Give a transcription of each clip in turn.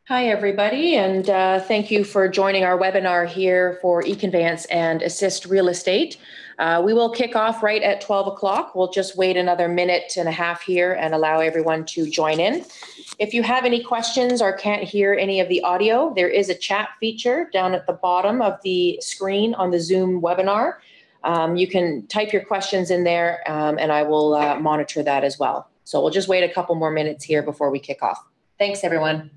Hi, everybody, and thank you for joining our webinar here for eConveyance and Assyst Real Estate. We will kick off right at 12 o'clock. We'll just wait another minute and a half here and allow everyone to join in. If you have any questions or can't hear any of the audio, there is a chat feature down at the bottom of the screen on the Zoom webinar. You can type your questions in there and I will monitor that as well. So we'll just wait a couple more minutes here before we kick off. Thanks, everyone.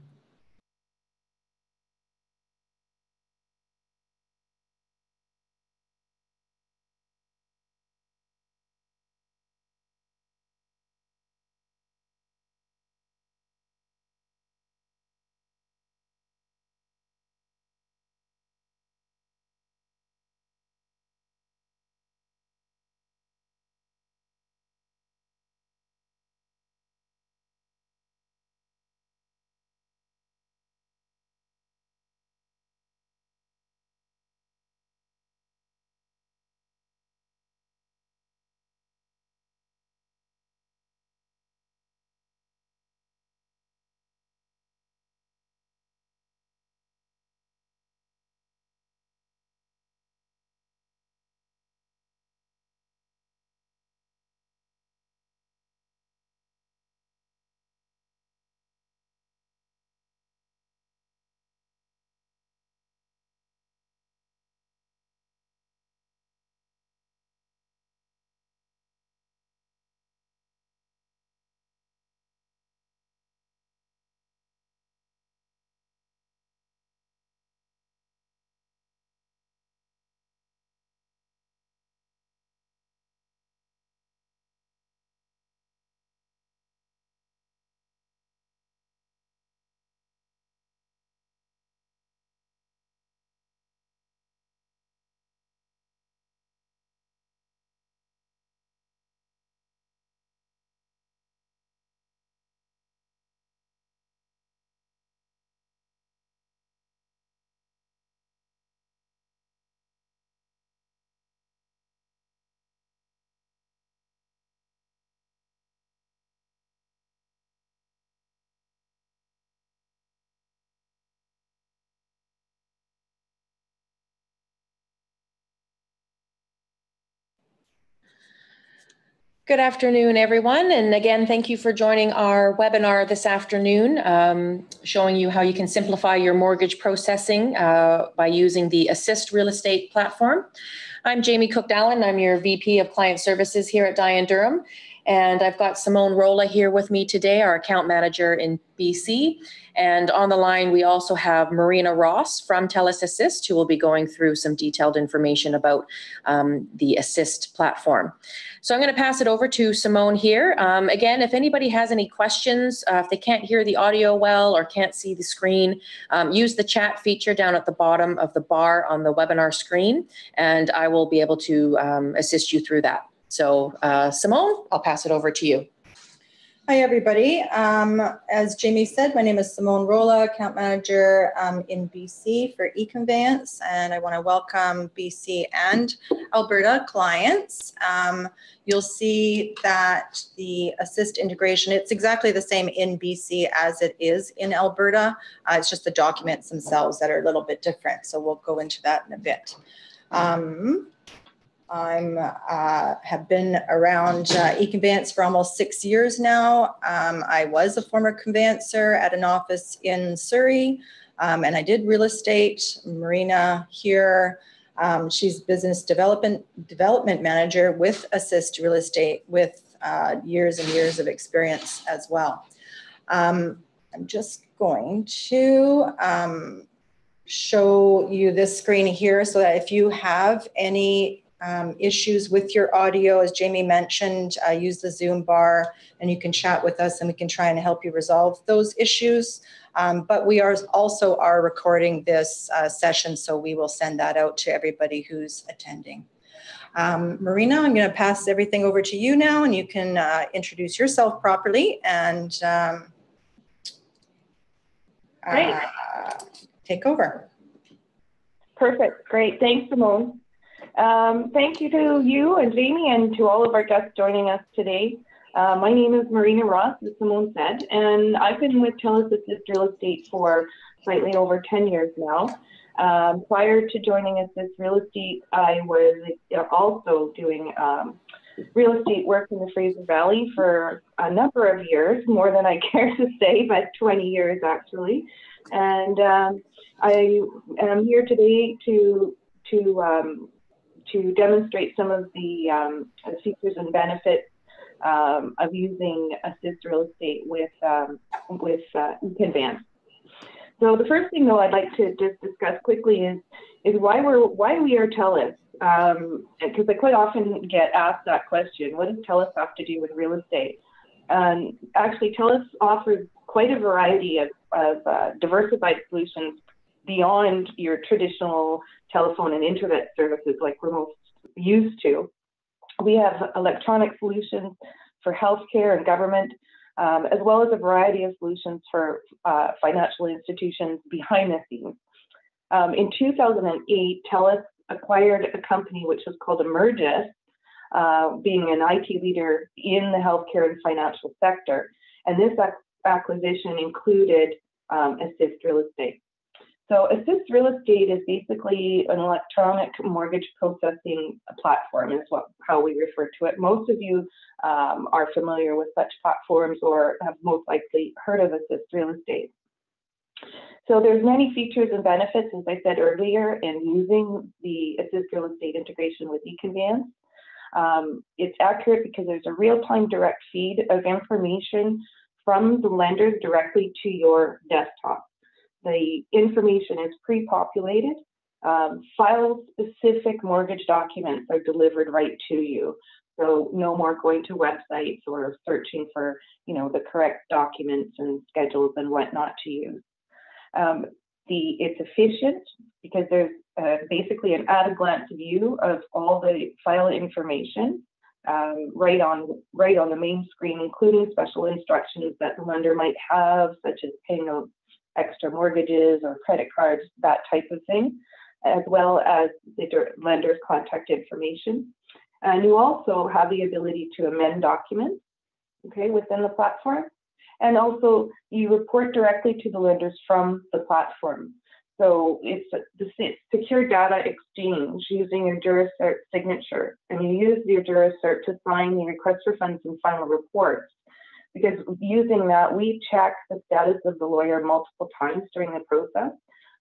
Good afternoon, everyone. And again, thank you for joining our webinar this afternoon, showing you how you can simplify your mortgage processing by using the Assyst Real Estate platform. I'm Jamie Cook-Dallin. I'm your VP of Client Services here at Dye & Durham. And I've got Simone Rolla here with me today, our account manager in BC. And on the line, we also have Marina Ross from TELUS Assyst, who will be going through some detailed information about the Assyst platform. So I'm going to pass it over to Simone here. Again, if anybody has any questions, if they can't hear the audio well or can't see the screen, use the chat feature down at the bottom of the bar on the webinar screen, and I will be able to assist you through that. So Simone, I'll pass it over to you. Hi, everybody. As Jamie said, my name is Simone Rolla, account manager in BC for eConveyance, and I want to welcome BC and Alberta clients. You'll see that the Assyst integration, it's exactly the same in BC as it is in Alberta. It's just the documents themselves that are a little bit different, so we'll go into that in a bit. I have been around eConveyance for almost 6 years now. I was a former conveyancer at an office in Surrey, and I did real estate. Marina here, she's business development manager with Assyst Real Estate with years and years of experience as well. I'm just going to show you this screen here so that if you have any issues with your audio, as Jamie mentioned, use the Zoom bar and you can chat with us and we can try and help you resolve those issues. But we also are recording this session, so we will send that out to everybody who's attending. Marina, I'm going to pass everything over to you now, and you can introduce yourself properly and take over. Perfect. Great. Thanks, Simone. Thank you to you and Jamie and to all of our guests joining us today. My name is Marina Ross, as Simone said, and I've been with TELUS Assyst Real Estate for slightly over 10 years now. Prior to joining Assyst Real Estate, I was also doing real estate work in the Fraser Valley for a number of years, more than I care to say, but 20 years actually. And I am here today to demonstrate some of the features and benefits of using Assyst Real Estate with eConvance. So the first thing, though, I'd like to just discuss quickly is why we are TELUS. Because I quite often get asked that question: what does TELUS have to do with real estate? Actually, TELUS offers quite a variety of diversified solutions beyond your traditional telephone and internet services like we're most used to. We have electronic solutions for healthcare and government, as well as a variety of solutions for financial institutions behind the scenes. In 2008, TELUS acquired a company which was called Emergis, being an IT leader in the healthcare and financial sector. And this acquisition included Assyst Real Estate. So Assyst Real Estate is basically an electronic mortgage processing platform, is how we refer to it. Most of you are familiar with such platforms or have most likely heard of Assyst Real Estate. So there's many features and benefits, as I said earlier, in using the Assyst Real Estate integration with eConvance. It's accurate because there's a real-time direct feed of information from the lenders directly to your desktop. The information is pre-populated. File-specific mortgage documents are delivered right to you. So no more going to websites or searching for, the correct documents and schedules and whatnot to use. It's efficient because there's basically an at-a-glance view of all the file information right on the main screen, including special instructions that the lender might have, such as paying out extra mortgages or credit cards, that type of thing, as well as the lender's contact information. And you also have the ability to amend documents, within the platform. And also you report directly to the lenders from the platform. So it's the secure data exchange using your JuraCert signature. And you use your JuraCert to sign the request for funds and final reports. Because using that, we check the status of the lawyer multiple times during the process,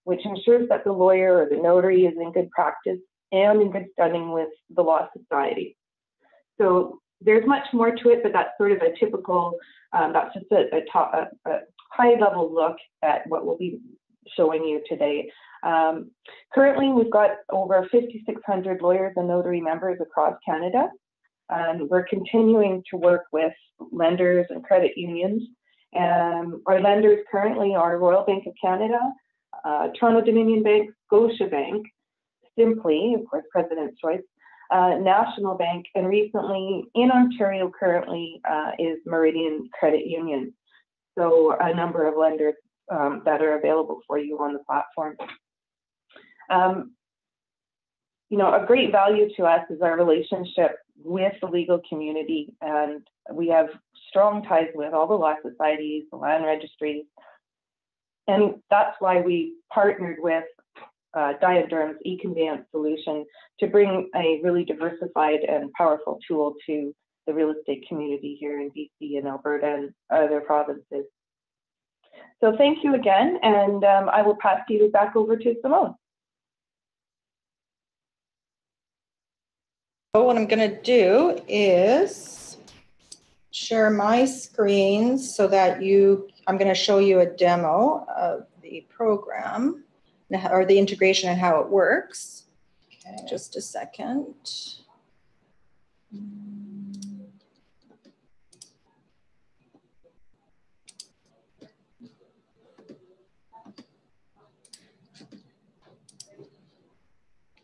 which ensures that the lawyer or the notary is in good practice and in good standing with the Law Society. So there's much more to it, but that's sort of a typical, that's just a high-level look at what we'll be showing you today. Currently, we've got over 5,600 lawyers and notary members across Canada. And we're continuing to work with lenders and credit unions. And our lenders currently are Royal Bank of Canada, Toronto Dominion Bank, Scotiabank, Simply, of course, President's Choice, National Bank, and recently in Ontario currently is Meridian Credit Union. So a number of lenders that are available for you on the platform. A great value to us is our relationship with the legal community, and we have strong ties with all the law societies, the land registries, and that's why we partnered with Dye & Durham's eConvance solution to bring a really diversified and powerful tool to the real estate community here in BC and Alberta and other provinces. So thank you again, and I will pass you back over to Simone. So what I'm going to do is share my screen so that I'm going to show you a demo of the program or the integration and how it works. Okay, just a second.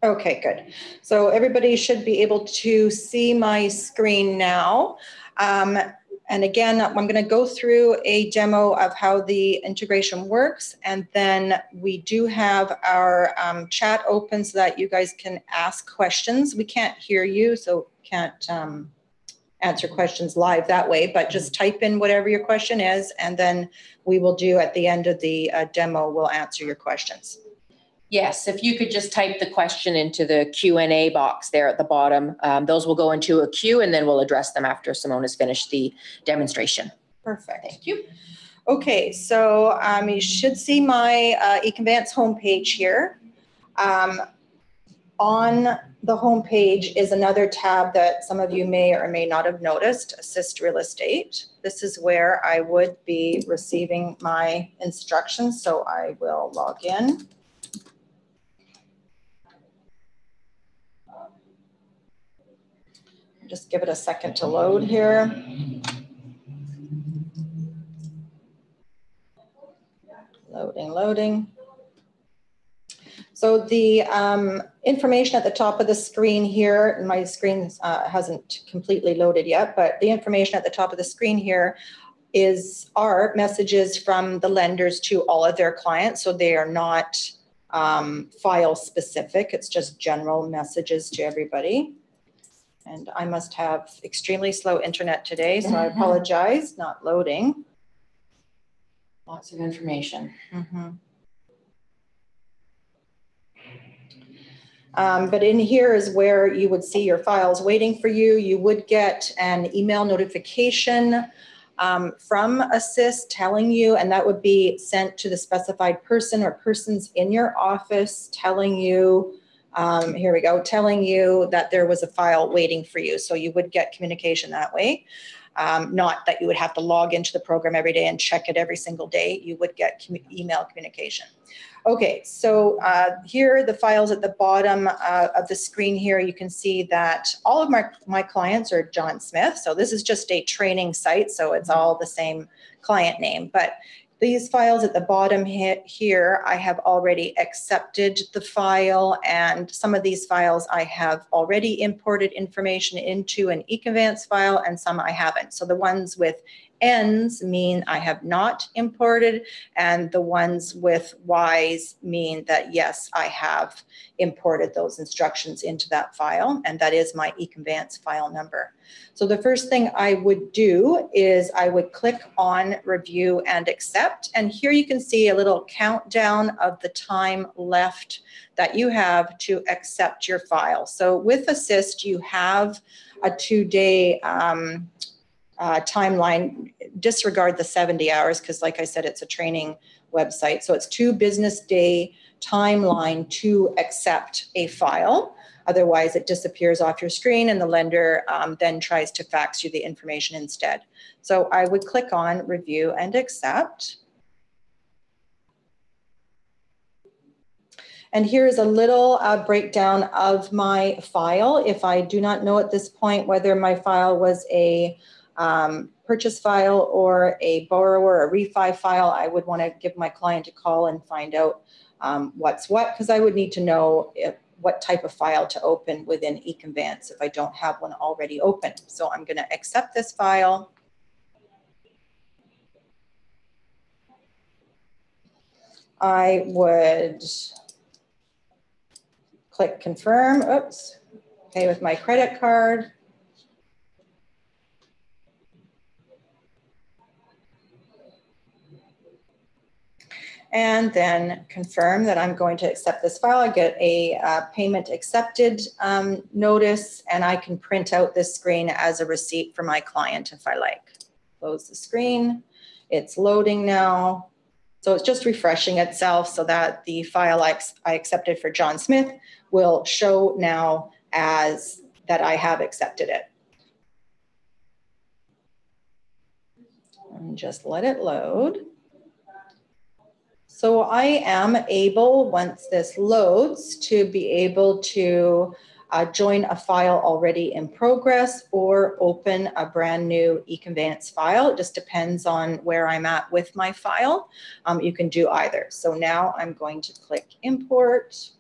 Okay, good. So everybody should be able to see my screen now. And again, I'm going to go through a demo of how the integration works. And then we do have our chat open so that you guys can ask questions. We can't hear you, so can't answer questions live that way, but just type in whatever your question is, and then we will do at the end of the demo, we'll answer your questions. Yes, if you could just type the question into the Q&A box there at the bottom, those will go into a queue, and then we'll address them after Simone has finished the demonstration. Perfect. Thank you. Okay, so you should see my eConveyance homepage here. On the homepage is another tab that some of you may or may not have noticed, Assyst Real Estate. This is where I would be receiving my instructions, so I will log in. Just give it a second to load here. Loading. So the information at the top of the screen here, my screen hasn't completely loaded yet, but the information at the top of the screen here are messages from the lenders to all of their clients. So they are not file specific. It's just general messages to everybody. And I must have extremely slow internet today, so I apologize, not loading. Lots of information. Mm-hmm. But in here is where you would see your files waiting for you. You would get an email notification from Assyst telling you, and that would be sent to the specified person or persons in your office telling you, telling you that there was a file waiting for you. So you would get communication that way. Not that you would have to log into the program every day and check it every single day. You would get email communication. Okay, so here are the files at the bottom of the screen here. You can see that all of my clients are John Smith. So this is just a training site, so it's all the same client name. But these files at the bottom here, I have already accepted the file, and some of these files I have already imported information into an eConveyance file, and some I haven't. So the ones with N's mean I have not imported, and the ones with Y's mean that yes, I have imported those instructions into that file, and that is my eConveyance file number. So the first thing I would do is I would click on review and accept, and here you can see a little countdown of the time left that you have to accept your file. So with Assyst, you have a 2-day timeline. Disregard the 70 hours because, like I said, it's a training website. So it's 2 business day timeline to accept a file. Otherwise, it disappears off your screen and the lender then tries to fax you the information instead. So I would click on review and accept. And here is a little breakdown of my file. If I do not know at this point whether my file was a purchase file or a borrower, a refi file, I would want to give my client a call and find out what's what, because I would need to know what type of file to open within eConveyance if I don't have one already open. So I'm going to accept this file. I would click confirm, pay with my credit card. And then confirm that I'm going to accept this file. I get a payment accepted notice, and I can print out this screen as a receipt for my client if I like. Close the screen. It's loading now. So it's just refreshing itself so that the file I accepted for John Smith will show now as that I have accepted it. And just let it load. So I am able, once this loads, to be able to join a file already in progress or open a brand new eConveyance file. It just depends on where I'm at with my file. You can do either. So now I'm going to click import.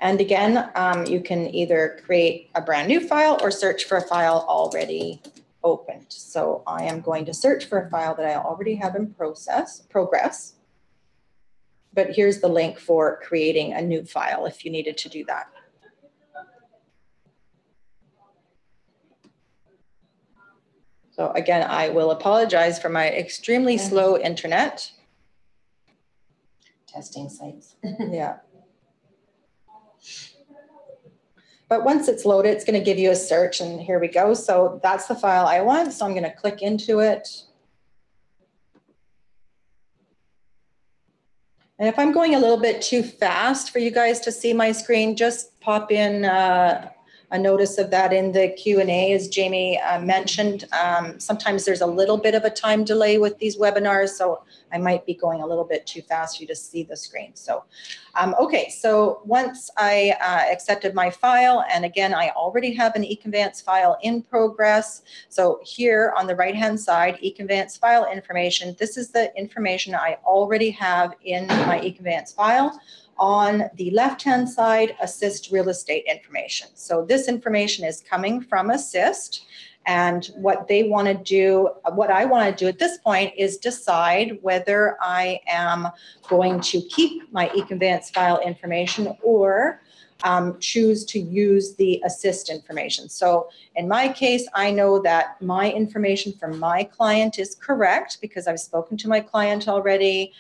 And again, you can either create a brand new file or search for a file already opened. So I am going to search for a file that I already have in progress. But here's the link for creating a new file if you needed to do that. So again, I will apologize for my extremely slow internet. Testing sites. Yeah. But once it's loaded, it's going to give you a search, and here we go. So that's the file I want. So I'm going to click into it. And if I'm going a little bit too fast for you guys to see my screen, just pop in a notice of that in the Q&A, as Jamie mentioned. Sometimes there's a little bit of a time delay with these webinars, so I might be going a little bit too fast for you to see the screen. So, okay, so once I accepted my file, and again, I already have an eConveyance file in progress. So here on the right-hand side, eConveyance file information, this is the information I already have in my eConveyance file. On the left-hand side, Assyst Real Estate information. So this information is coming from Assyst, and what they want to do, what I want to do at this point is decide whether I am going to keep my eConveyance file information or choose to use the Assyst information. So in my case, I know that my information from my client is correct because I've spoken to my client already.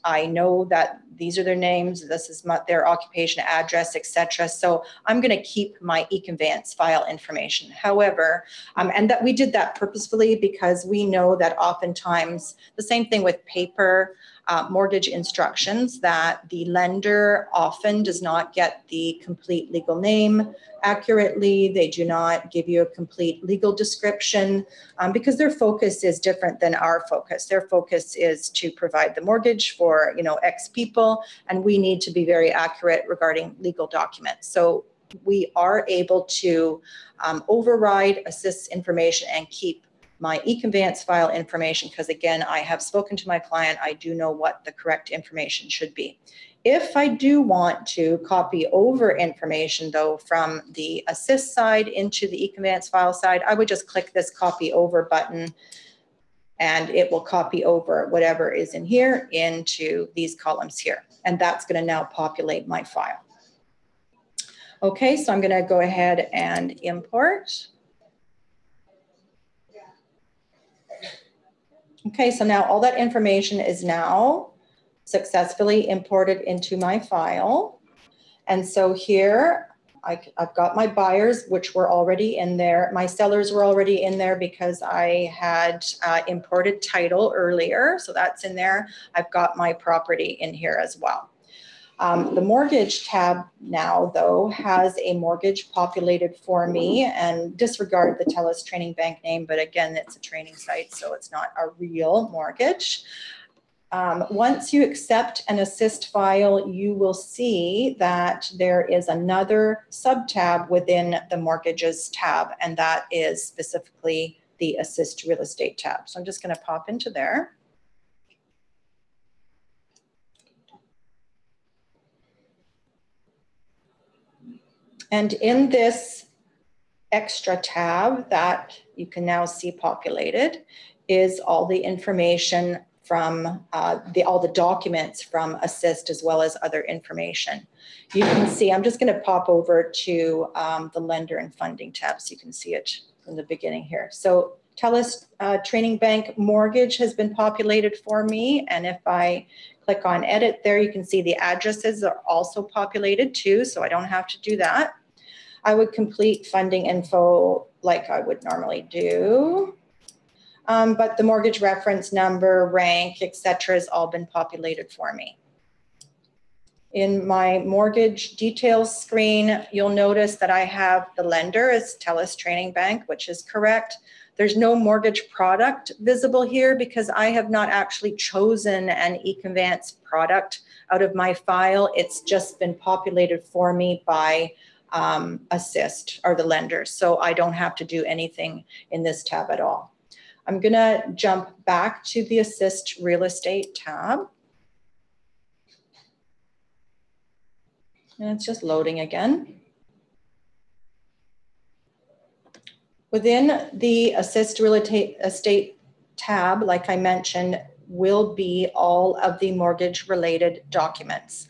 I know that these are their names, this is their occupation, address, etc. So I'm going to keep my eConveyance file information. However, and that we did that purposefully because we know that oftentimes, the same thing with paper mortgage instructions, that the lender often does not get the complete legal name accurately. They do not give you a complete legal description because their focus is different than our focus. Their focus is to provide the mortgage for, you know, X people, and we need to be very accurate regarding legal documents. So we are able to override Assyst's information and keep my eConveyance file information because, again, I have spoken to my client. I do know what the correct information should be. If I do want to copy over information, though, from the Assyst side into the eConveyance file side, I would just click this copy over button and it will copy over whatever is in here into these columns here. And that's going to now populate my file. Okay, so I'm going to go ahead and import. Okay, so now all that information is now successfully imported into my file. And so here I've got my buyers, which were already in there. My sellers were already in there because I had imported title earlier. So that's in there. I've got my property in here as well. The mortgage tab now, though, has a mortgage populated for me, and disregard the TELUS Training Bank name, but again, it's a training site, so it's not a real mortgage. Once you accept an Assyst file, you will see that there is another sub-tab within the mortgages tab, and that is specifically the Assyst Real Estate tab. So I'm just going to pop into there. And in this extra tab that you can now see populated is all the information from all the documents from Assyst, as well as other information. You can see, I'm just going to pop over to the lender and funding tab so you can see it from the beginning here. So TELUS Training Bank mortgage has been populated for me, and if I click on edit there, you can see the addresses are also populated too, so I don't have to do that. I would complete funding info like I would normally do. But the mortgage reference number, rank, etc. has all been populated for me. In my mortgage details screen, you'll notice that I have the lender as TELUS Training Bank, which is correct. There's no mortgage product visible here because I have not actually chosen an eConveyance product out of my file. It's just been populated for me by Assyst, or the lender. So I don't have to do anything in this tab at all. I'm going to jump back to the Assyst Real Estate tab. And it's just loading again. Within the Assyst Real Estate tab, like I mentioned, will be all of the mortgage related documents.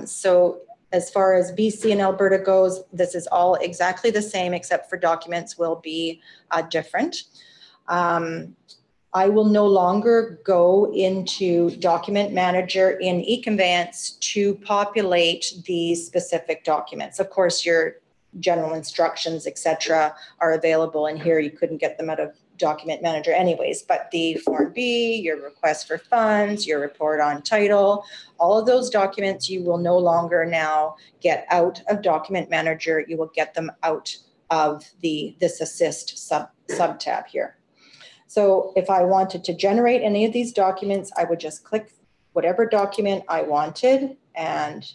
So as far as BC and Alberta goes, this is all exactly the same, except for documents will be different. I will no longer go into Document Manager in eConveyance to populate these specific documents. Of course, your general instructions, etc., are available in here. You couldn't get them out of Document Manager anyways, but the Form B, your request for funds, your report on title, all of those documents you will no longer now get out of Document Manager. You will get them out of this Assyst sub tab here. So if I wanted to generate any of these documents, I would just click whatever document I wanted. And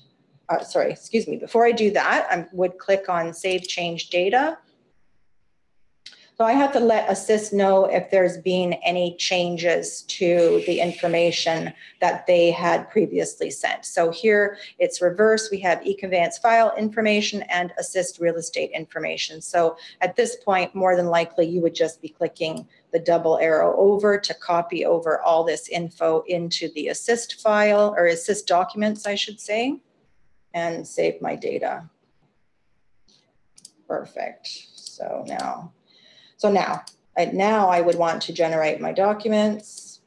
before I do that, I would click on Save Change Data. So I have to let Assyst know if there's been any changes to the information that they had previously sent. So here it's reverse. We have eConveyance file information and Assyst Real Estate information. So at this point, more than likely, you would just be clicking the double arrow over to copy over all this info into the Assyst file, or Assyst documents, I should say, and save my data. Perfect. So now I would want to generate my documents.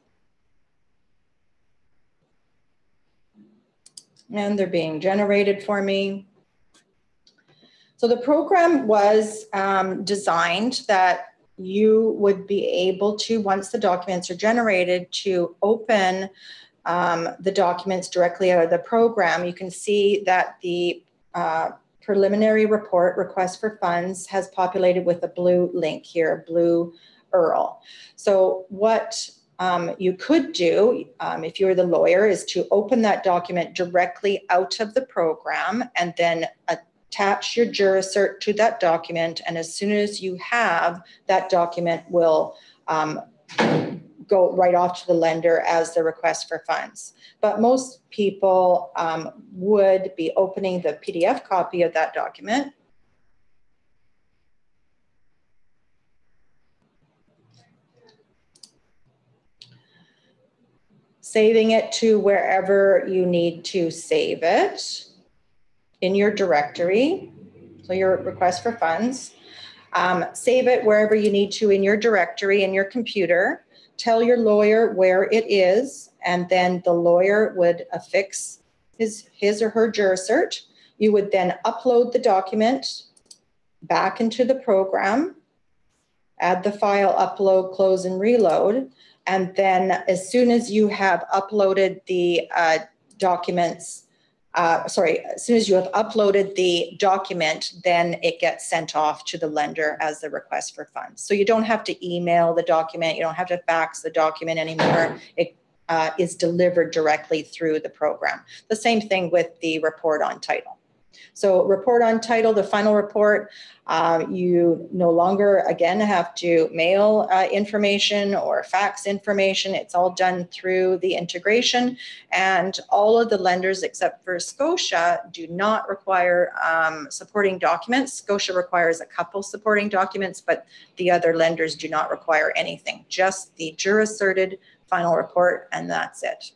And they're being generated for me. So the program was designed that you would be able to, once the documents are generated, to open the documents directly out of the program. You can see that the preliminary report, request for funds, has populated with a blue link here, blue URL. So what you could do, if you're the lawyer, is to open that document directly out of the program and then attach your juracert to that document. And as soon as you have, that document will go right off to the lender as the request for funds. But most people would be opening the PDF copy of that document. Saving it to wherever you need to save it in your directory. So your request for funds. Save it wherever you need to in your directory, in your computer. Tell your lawyer where it is, and then the lawyer would affix his or her juracert. You would then upload the document back into the program, add the file, upload, close, and reload. And then as soon as you have uploaded the documents, as soon as you have uploaded the document, then it gets sent off to the lender as the request for funds. So you don't have to email the document, you don't have to fax the document anymore. It is delivered directly through the program. The same thing with the report on title. So report on title, the final report, you no longer, again, have to mail information or fax information. It's all done through the integration, and all of the lenders except for Scotia do not require supporting documents. Scotia requires a couple supporting documents, but the other lenders do not require anything, just the juracerted final report, and that's it.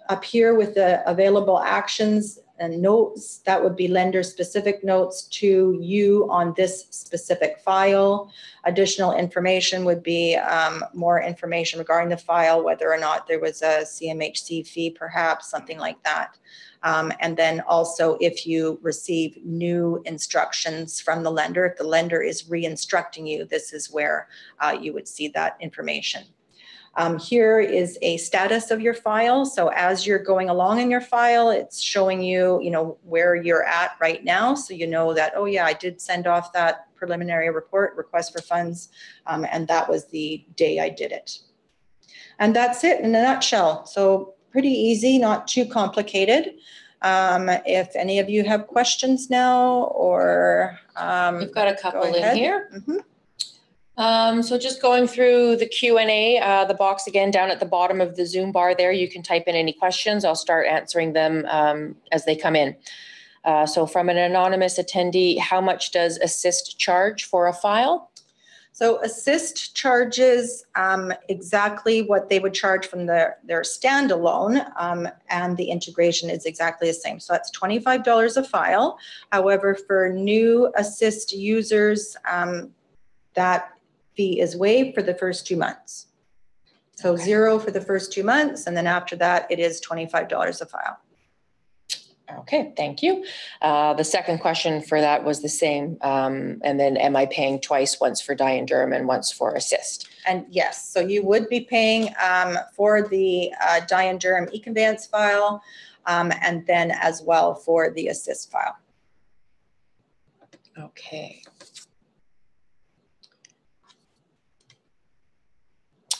Up here with the available actions and notes, that would be lender specific notes to you on this specific file. Additional information would be more information regarding the file, whether or not there was a CMHC fee, perhaps, something like that. And then also if you receive new instructions from the lender, if the lender is re-instructing you, this is where you would see that information. Here is a status of your file. So as you're going along in your file, it's showing you, where you're at right now. So you know that, oh yeah, I did send off that preliminary report, request for funds, and that was the day I did it. And that's it in a nutshell. So pretty easy, not too complicated. If any of you have questions now, or we've got a couple in here. Mm-hmm. So just going through the Q&A, the box again down at the bottom of the Zoom bar there, you can type in any questions. I'll start answering them as they come in. So from an anonymous attendee, how much does Assyst charge for a file? So Assyst charges exactly what they would charge from their standalone, and the integration is exactly the same. So that's $25 a file. However, for new Assyst users, that fee is waived for the first 2 months. So Okay. $0 for the first 2 months, and then after that, it is $25 a file. Okay, thank you. The second question for that was the same. And then am I paying twice, once for Dye & Durham and once for Assyst? And yes, so you would be paying for the Dye & Durham e-conveyance file, and then as well for the Assyst file. Okay.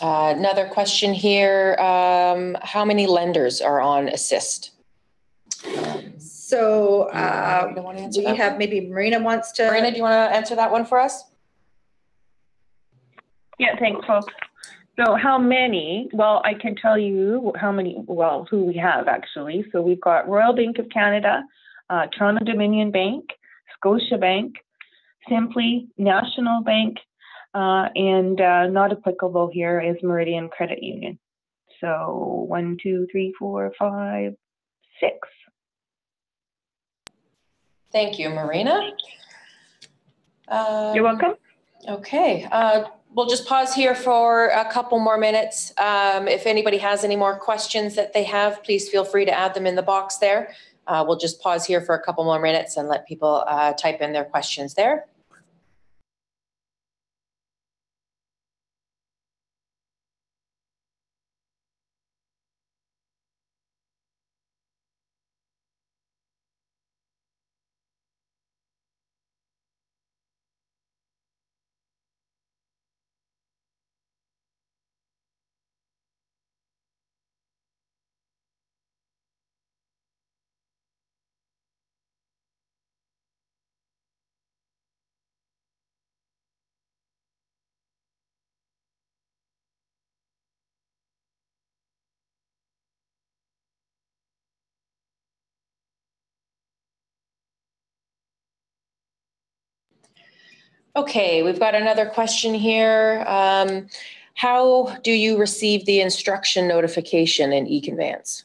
Another question here. How many lenders are on Assyst? So we have maybe Marina wants to. Marina, do you want to answer that one for us? Yeah, thanks, folks. So how many? Well, I can tell you how many, well, who we have actually. So we've got Royal Bank of Canada, Toronto Dominion Bank, Scotiabank, Simply, National Bank, and not applicable here is Meridian Credit Union. So 1, 2, 3, 4, 5, 6. Thank you, Marina. You're welcome. Okay, we'll just pause here for a couple more minutes. If anybody has any more questions that they have, please feel free to add them in the box there. We'll just pause here for a couple more minutes and let people type in their questions there. Okay, we've got another question here. How do you receive the instruction notification in eConveyance?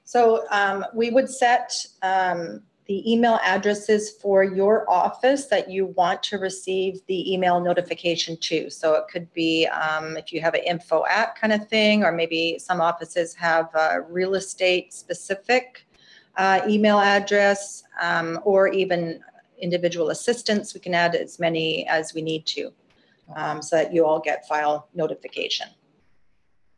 So we would set the email addresses for your office that you want to receive the email notification to. So it could be if you have an info at kind of thing, or maybe some offices have a real estate specific email address, or even individual assistants. We can add as many as we need to, so that you all get file notification.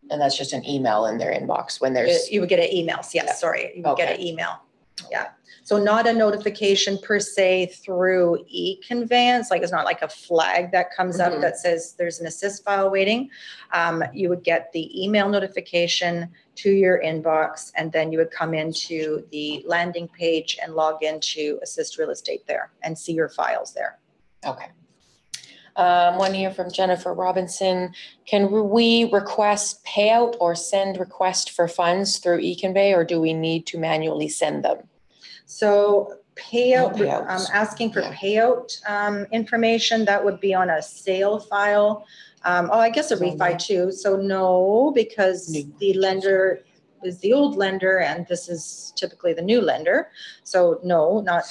And that's just an email in their inbox when there's... You would get an email, yes, yeah. Sorry, you would get an email, yeah. So not a notification per se through e-conveyance, like it's not like a flag that comes up that says there's an Assyst file waiting. You would get the email notification to your inbox, and then you would come into the landing page and log into Assyst Real Estate there and see your files there. Okay. One here from Jennifer Robinson. Can we request payout or send request for funds through eConvey, or do we need to manually send them? So payout, asking for payout information, that would be on a sale file. I guess a refi too. So no, because the lender is the old lender and this is typically the new lender. So no, not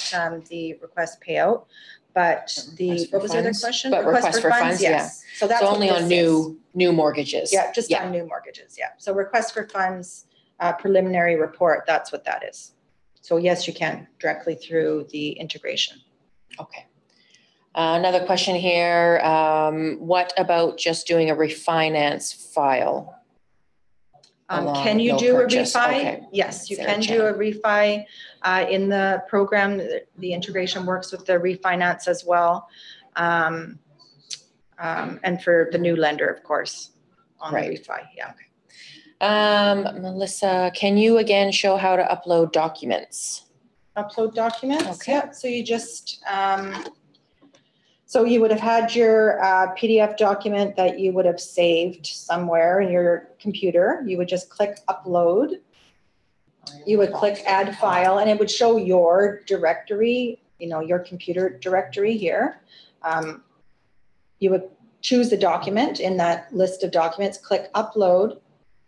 the request payout. But the, what was the other question? But request for funds, yes. Yeah. So that's only on new mortgages. Yeah, just on new mortgages, yeah. So request for funds, preliminary report, that's what that is. So yes, you can directly through the integration. Okay. Another question here. What about just doing a refinance file? Can you do a refi? Okay. Yes, you can do a refi in the program. The integration works with the refinance as well. And for the new lender, of course, on the refi, yeah. Melissa, can you again show how to upload documents? Upload documents, okay. Yeah. So you just, so you would have had your PDF document that you would have saved somewhere in your computer. You would just click upload. You would click add file, and it would show your directory, you know, your computer directory here. You would choose the document in that list of documents, click upload,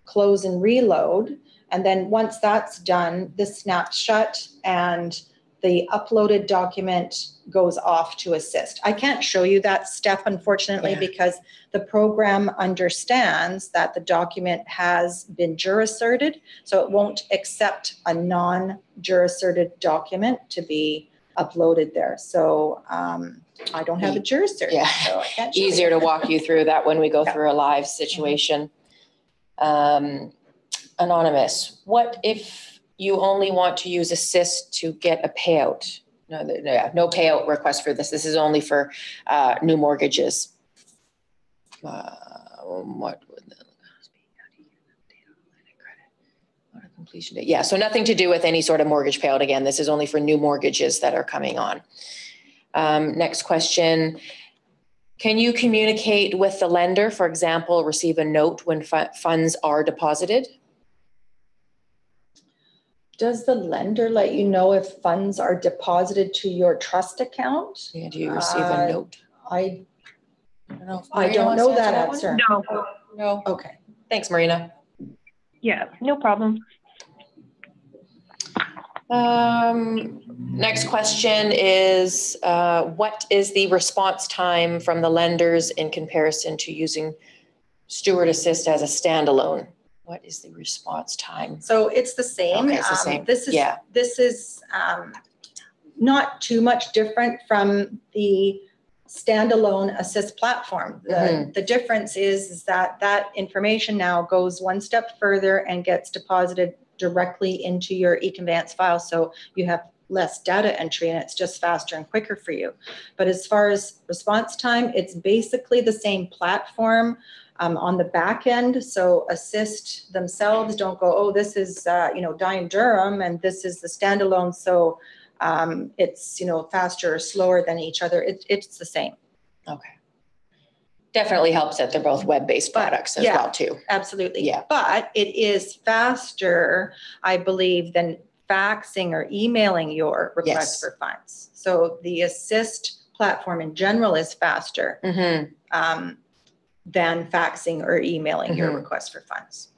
close and reload. And then once that's done, this snaps shut and the uploaded document goes off to Assyst. I can't show you that step, unfortunately, because the program understands that the document has been jurasserted, so it won't accept a non-jurasserted document to be uploaded there. So I don't have a juracert, so I can't show Easier you. to walk you through that when we go through a live situation. Anonymous, what if you only want to use Assyst to get a payout? No payout request for this. This is only for new mortgages. What would the completion date? Yeah, so nothing to do with any sort of mortgage payout. Again, this is only for new mortgages that are coming on. Next question. Can you communicate with the lender, for example, receive a note when funds are deposited? Does the lender let you know if funds are deposited to your trust account? Yeah, do you receive a note? I don't know. I don't know that answer. No. No. Okay. Thanks, Marina. Yeah, no problem. Next question is, what is the response time from the lenders in comparison to using Steward Assyst as a standalone? What is the response time? So it's the same. Okay, it's the same. This is not too much different from the standalone Assyst platform. The difference is that that information now goes one step further and gets deposited directly into your eConveyance file. So you have less data entry and it's just faster and quicker for you. But as far as response time, it's basically the same platform on the back end. So Assyst themselves don't go, oh, this is, Dye & Durham and this is the standalone. So it's, faster or slower than each other. It's the same. Okay. Definitely helps that they're both web-based products as well too. Absolutely. Yeah. But it is faster, I believe, than faxing or emailing your request for funds. So the Assyst platform in general is faster than faxing or emailing your request for funds.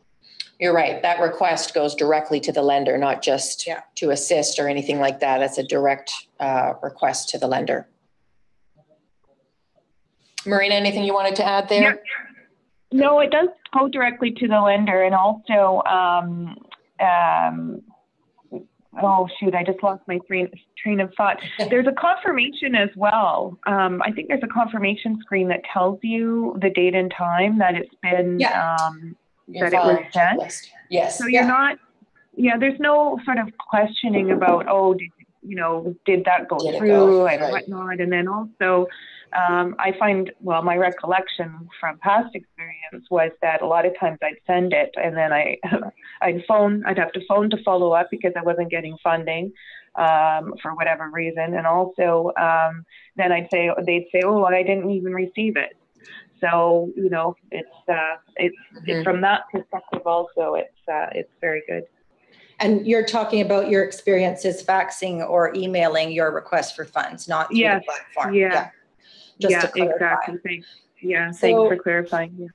You're right. That request goes directly to the lender, not just to Assyst or anything like that. It's a direct request to the lender. Marina, anything you wanted to add there? Yeah. No, it does go directly to the lender, and also, oh shoot, I just lost my train of thought. There's a confirmation as well. I think there's a confirmation screen that tells you the date and time that it's been, that it was sent. Checklist. Yes. So you're not, there's no sort of questioning about, oh, did that go through and whatnot. And then also, I find, my recollection from past experience was that a lot of times I'd send it and then I'd have to phone to follow up because I wasn't getting funding for whatever reason. And also then they'd say, oh, I didn't even receive it. So, it's from that perspective also, it's very good. And you're talking about your experiences faxing or emailing your request for funds, not through the platform. Just to clarify. Exactly. Thanks. Thanks for clarifying.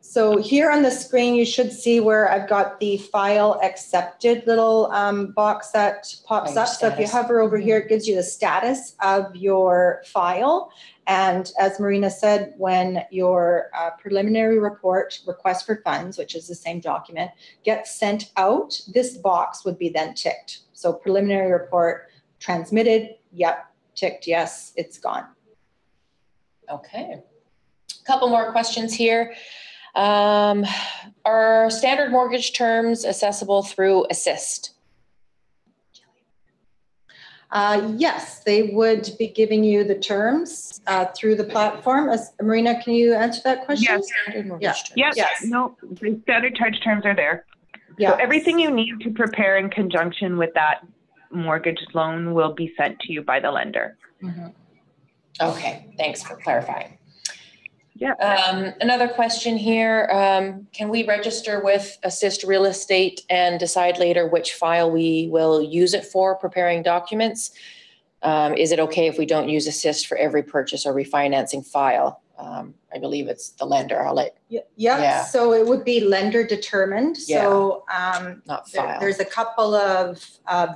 So here on the screen, you should see where I've got the file accepted little box that pops up. So if you hover over here, it gives you the status of your file. And as Marina said, when your preliminary report request for funds, which is the same document, gets sent out, this box would be then ticked. So preliminary report transmitted, ticked yes, it's gone. Okay. A couple more questions here. Are standard mortgage terms accessible through Assyst? Yes, they would be giving you the terms through the platform. Marina, can you answer that question? Yes. Yes. No, the standard charge terms are there. So everything you need to prepare in conjunction with that mortgage loan will be sent to you by the lender. Okay, thanks for clarifying. Another question here. Can we register with Assyst Real Estate and decide later which file we will use it for preparing documents? Is it okay if we don't use Assyst for every purchase or refinancing file? I believe it's the lender. I'll let. Yeah. So it would be lender determined. So not file. there's a couple of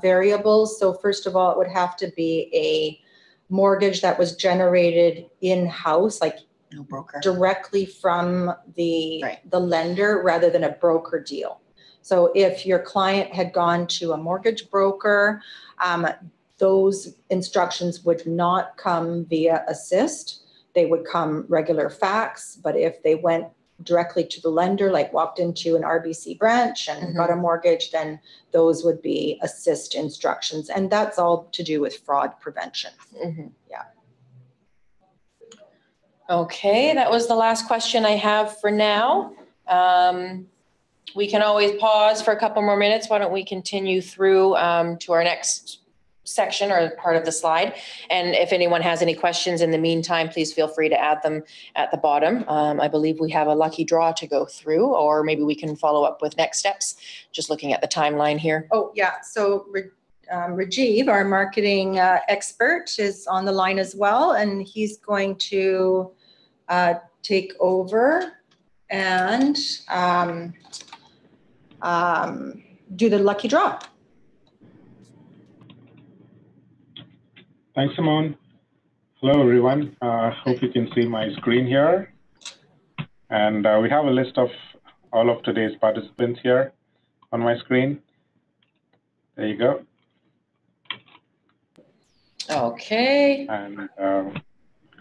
variables. So first of all, it would have to be a mortgage that was generated in-house, like no broker, directly from the lender rather than a broker deal. So if your client had gone to a mortgage broker, those instructions would not come via Assyst. They would come regular fax, but if they went directly to the lender, like walked into an RBC branch and got a mortgage, then those would be Assyst instructions. And that's all to do with fraud prevention. Yeah. Okay, that was the last question I have for now. We can always pause for a couple more minutes. Why don't we continue through to our next section or part of the slide. And if anyone has any questions in the meantime, please feel free to add them at the bottom. I believe we have a lucky draw to go through, or maybe we can follow up with next steps, just looking at the timeline here. Oh, yeah. So Rajiv, our marketing expert, is on the line as well, and he's going to take over and do the lucky draw. Thanks, Simone. Hello, everyone. Hope you can see my screen here. And we have a list of all of today's participants here on my screen. There you go. Okay. And dun,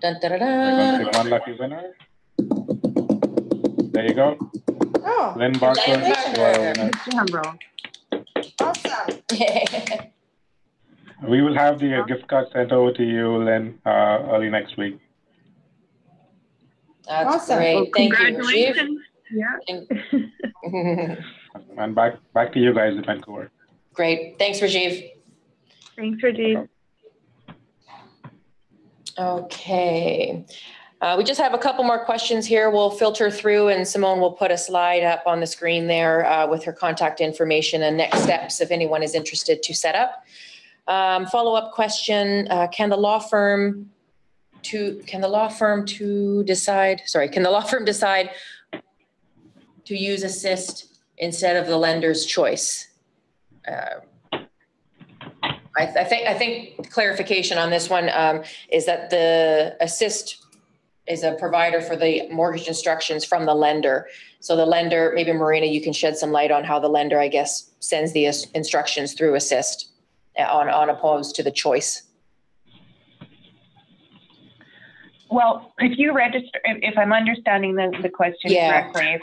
dun, dun, dun. we're going to pick one lucky winner. There you go. Oh, Lynn Barker. awesome. We will have the gift card sent over to you, Lynn, early next week. That's awesome. great. Well, Thank you, congratulations. Rajiv. Yeah. And back to you guys in Vancouver. Great. Thanks, Rajiv. Thanks, Rajiv. Okay. We just have a couple more questions here. We'll filter through, and Simone will put a slide up on the screen there with her contact information and next steps if anyone is interested to set up. Follow-up question: Can the law firm decide to use Assyst instead of the lender's choice? I think clarification on this one is that the Assyst is a provider for the mortgage instructions from the lender. So the lender, maybe Marina, you can shed some light on how the lender, I guess, sends the instructions through Assyst on opposed to the choice. Well, if you register, if I'm understanding the question correctly, if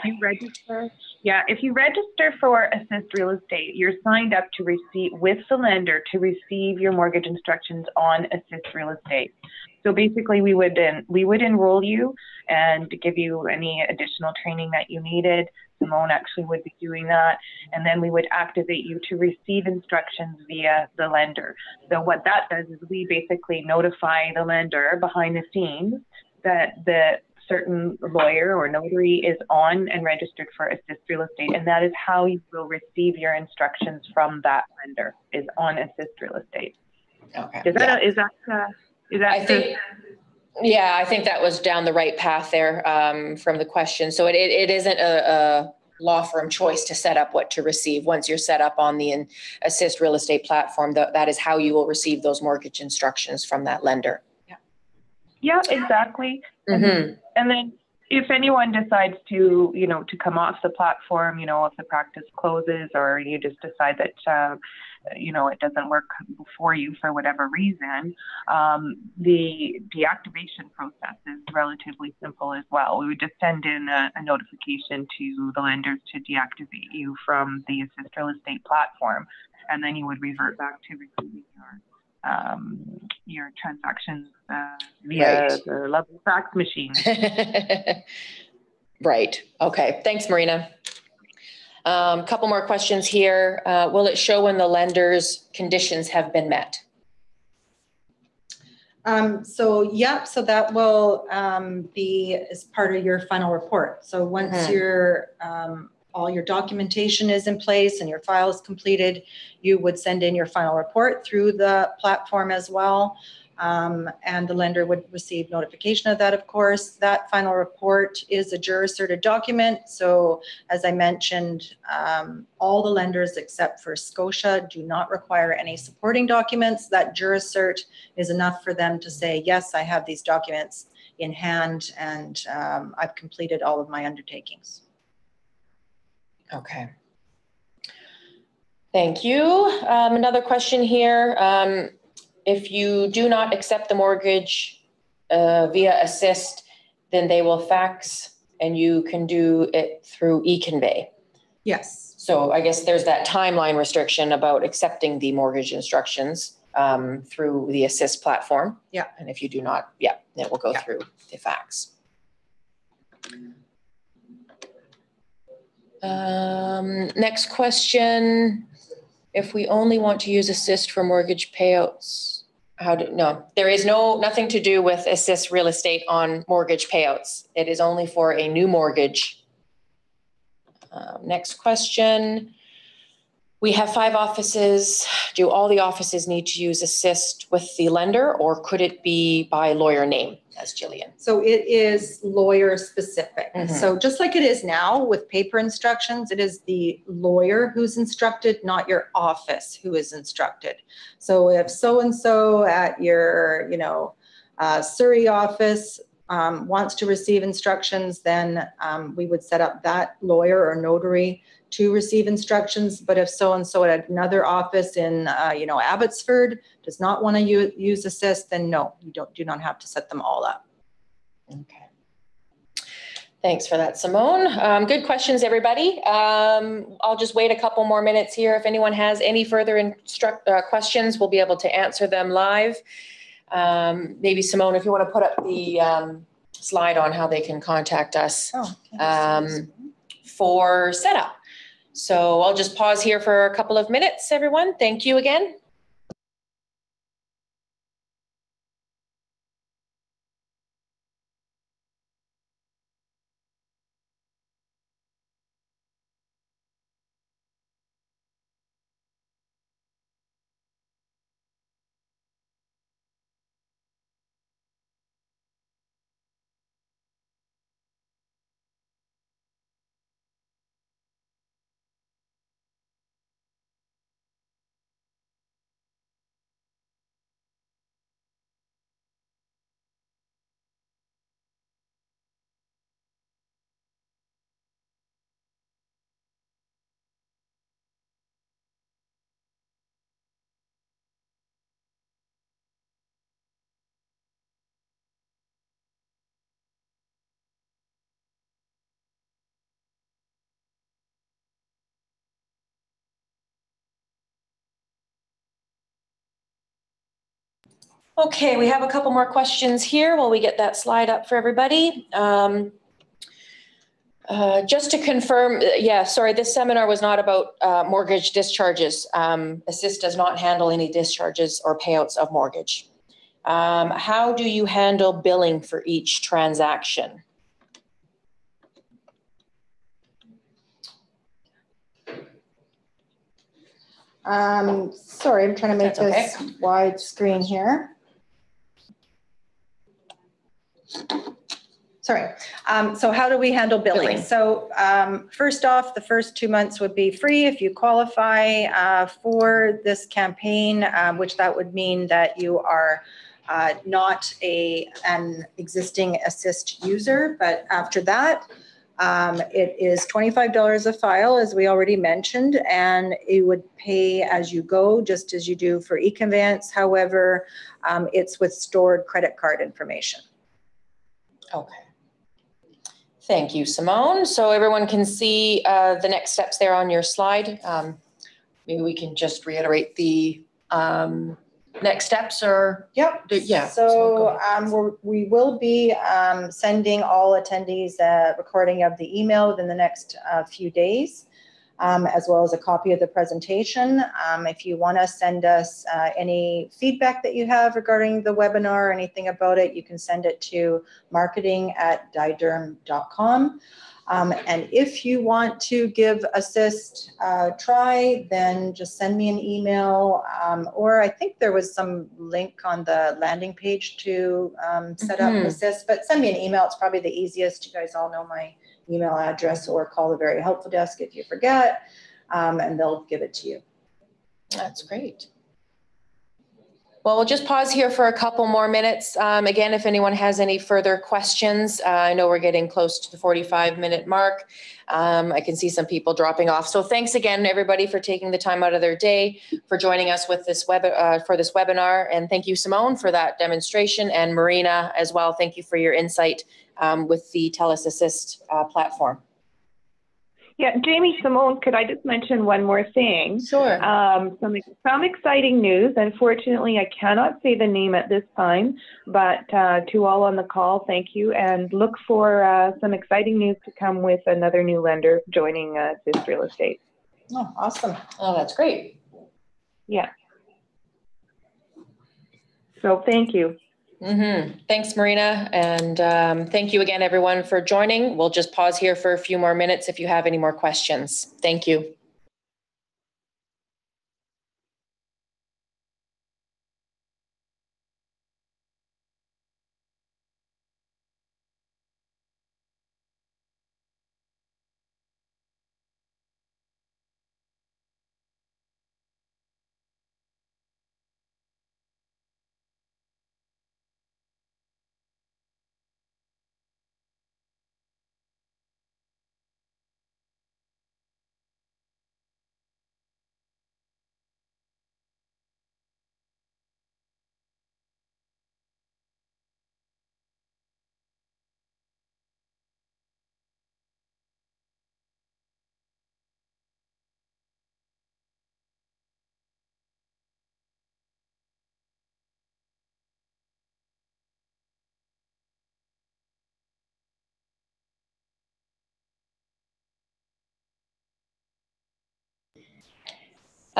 you register for Assyst Real Estate, you're signed up to receive with the lender to receive your mortgage instructions on Assyst Real Estate. So basically, we would enroll you and give you any additional training that you needed. Simone actually would be doing that, and then we would activate you to receive instructions via the lender. So what that does is we basically notify the lender behind the scenes that the certain lawyer or notary is on and registered for Assyst Real Estate, and that is how you will receive your instructions from that lender, is on Assyst Real Estate. Okay. I think that was down the right path there from the question. So it isn't a law firm choice to set up what to receive. Once you're set up on the Assyst Real Estate platform, that is how you will receive those mortgage instructions from that lender. Yeah, exactly. And then if anyone decides to, to come off the platform, if the practice closes or you just decide that, it doesn't work for you for whatever reason, the deactivation process is relatively simple as well. We would just send in a notification to the lenders to deactivate you from the Assyst Real Estate platform, and then you would revert back to receiving your transactions via the lovely fax machine. Right. Okay. Thanks, Marina. A couple more questions here. Will it show when the lender's conditions have been met? So that will be as part of your final report. So once all your documentation is in place and your file is completed, you would send in your final report through the platform as well. and the lender would receive notification of that, of course. That final report is a juror-certed document. So as I mentioned, all the lenders except for Scotia do not require any supporting documents. That juror-cert is enough for them to say, yes, I have these documents in hand and I've completed all of my undertakings. Okay. Thank you. Another question here. If you do not accept the mortgage via Assyst, then they will fax and you can do it through eConvey. Yes. So I guess there's that timeline restriction about accepting the mortgage instructions through the Assyst platform. Yeah. And if you do not, yeah, it will go through the fax. Next question. If we only want to use Assyst for mortgage payouts, no, there is nothing to do with Assyst Real Estate on mortgage payouts. It is only for a new mortgage. Next question. We have 5 offices. Do all the offices need to use Assyst with the lender, or could it be by lawyer name, as Jillian? So it is lawyer specific. Mm-hmm. So just like it is now with paper instructions, it is the lawyer who's instructed, not your office who is instructed. So if so-and-so at your, Surrey office wants to receive instructions, then we would set up that lawyer or notary to receive instructions. But if so-and-so at another office in, Abbotsford does not want to use Assyst, then no, you do not have to set them all up. Okay. Thanks for that, Simone. Good questions, everybody. I'll just wait a couple more minutes here. If anyone has any further questions, we'll be able to answer them live. Maybe Simone, if you want to put up the slide on how they can contact us for setup. So I'll just pause here for a couple of minutes, everyone. Thank you again. Okay, we have a couple more questions here while we get that slide up for everybody. Just to confirm, this seminar was not about mortgage discharges. Assyst does not handle any discharges or payouts of mortgage. How do you handle billing for each transaction? Sorry, I'm trying to make this wide screen here. Sorry. So how do we handle billing? So first off, the first 2 months would be free if you qualify for this campaign, which that would mean that you are not an existing Assyst user. But after that, it is $25 a file, as we already mentioned, and you would pay as you go, just as you do for eConveyance. However, it's with stored credit card information. Okay. Thank you, Simone. So everyone can see the next steps there on your slide. Maybe we can just reiterate the next steps or? Yep. Yeah. So we will be sending all attendees a recording of the email within the next few days, as well as a copy of the presentation. If you want to send us any feedback that you have regarding the webinar or anything about it, you can send it to marketing@diderm.com. And if you want to give Assyst a try, then just send me an email, or I think there was some link on the landing page to set up Assyst, but send me an email. It's probably the easiest. You guys all know my email address, or call the Very Helpful Desk if you forget, and they'll give it to you. That's great. Well, we'll just pause here for a couple more minutes. Again, if anyone has any further questions, I know we're getting close to the 45-minute mark. I can see some people dropping off. So thanks again, everybody, for taking the time out of their day for joining us with this for this webinar. And thank you, Simone, for that demonstration, and Marina as well. Thank you for your insight with the TELUS Assyst platform. Yeah, Jamie, Simone, could I just mention one more thing? Sure. Some exciting news. Unfortunately, I cannot say the name at this time, but to all on the call, thank you, and look for some exciting news to come with another new lender joining Assyst Real Estate. Oh, awesome. Oh, that's great. Yeah. So thank you. Thanks, Marina. And thank you again, everyone, for joining. We'll just pause here for a few more minutes if you have any more questions. Thank you.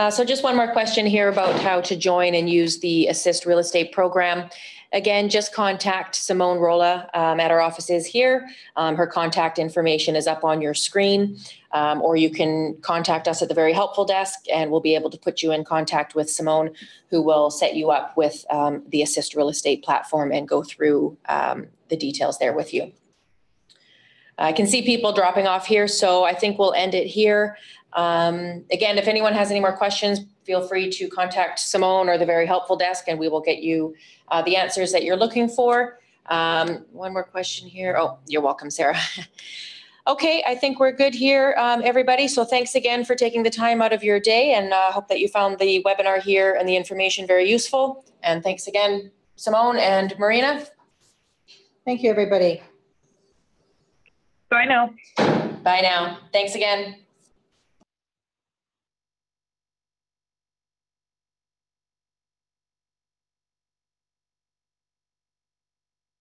So just one more question here about how to join and use the Assyst Real Estate program. Again, just contact Simone Rolla at our offices here. Her contact information is up on your screen, or you can contact us at the Very Helpful Desk, and we'll be able to put you in contact with Simone, who will set you up with the Assyst Real Estate platform and go through the details there with you. I can see people dropping off here, so I think we'll end it here. Again, if anyone has any more questions, feel free to contact Simone or the Very Helpful Desk, and we will get you the answers that you're looking for. One more question here. Oh, you're welcome, Sarah. Okay, I think we're good here, everybody. So thanks again for taking the time out of your day, and I hope that you found the webinar here and the information very useful. And thanks again, Simone and Marina. Thank you, everybody. Bye now. Bye now. Thanks again.